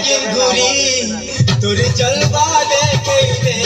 একদিন ঘুরি তোর জলবা দেখইলে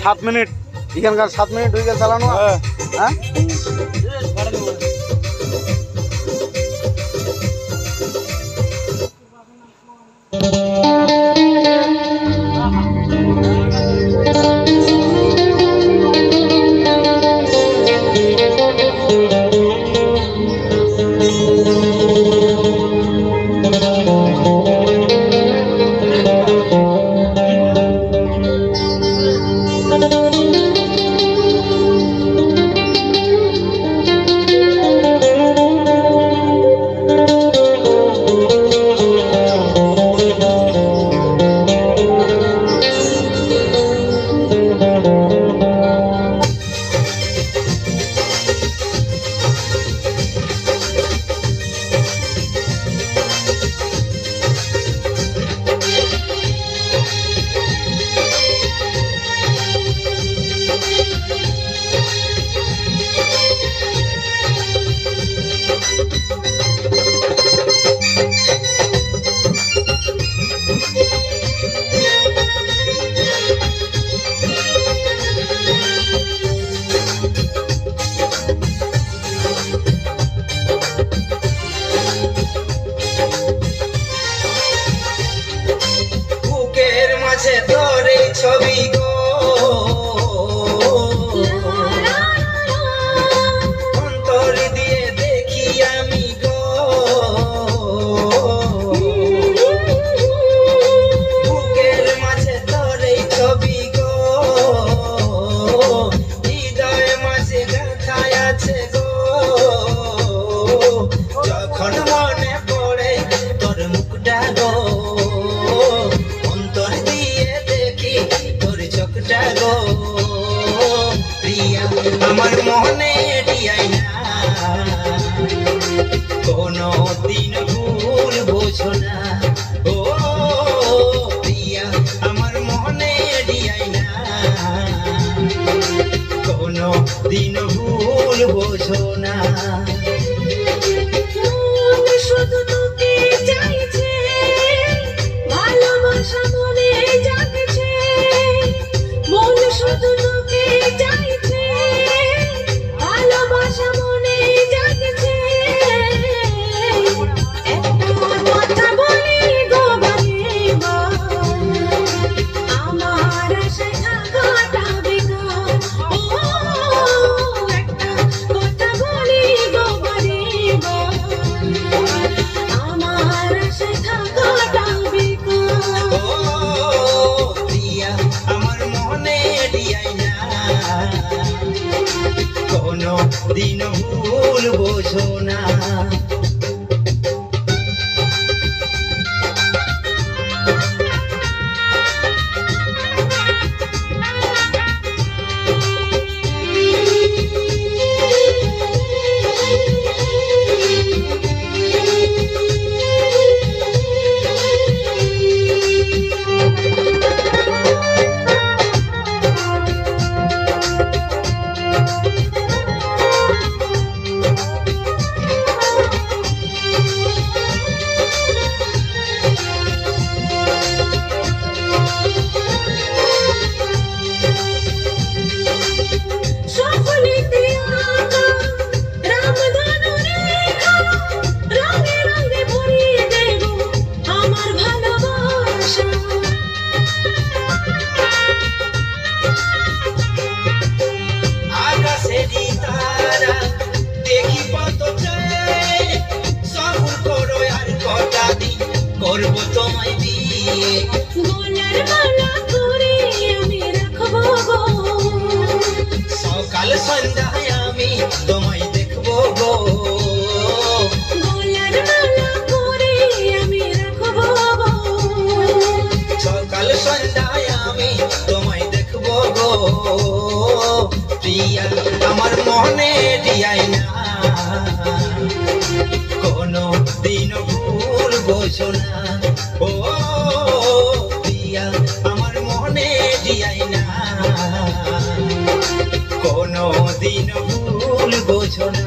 সাত মিনিট এখানকার 7 মিনিট হয়ে গেছে চালানো। হ্যাঁ তোর এই ছবি গো অন্তর দিয়ে দেখি আমি গো বুকের মাঝে তোর এই ছবি গো হৃদয় মাঝে গাথায় আছে গো যখন মনে পড়ে তোর মুখটা গো আমার মনে ডিয়াই না কোনো দিন ভুল বোঝো না ও প্রিয়া আমার মনে ডিয়াই না কোনো দিন ভুল বোঝো না শুধু তোকে চাইছে ভালোবাসা মনে জাগছে মন শুধু তোকে চাইছে ভালোবাসা মনে জাগছে একটা কথা বলি গো বাবা আমার আশা থাকাটা বেকার ও একটা কথা বলি গো বাবা আমার আশা থাকাটা বেকার ও প্রিয়া আমার মনে ডিয়াই না কোনো দিন ভুল বোঝো না করবো তোমায় বিয়ে। গলার মালা করে আমি রাখবো গো, সকাল সন্ধ্যায় আমি তোমায় দেখবো গো। গলার মালা করে আমি রাখবো গো, সকাল সন্ধ্যায় আমি তোমায় দেখবো গো। প্রিয়া আমার মনে দিয়াই না, কোনো দিন ভুলবো না। ও প্রিয়া আমার মনে দিয়াই না, কোনো দিন ভুলবো না।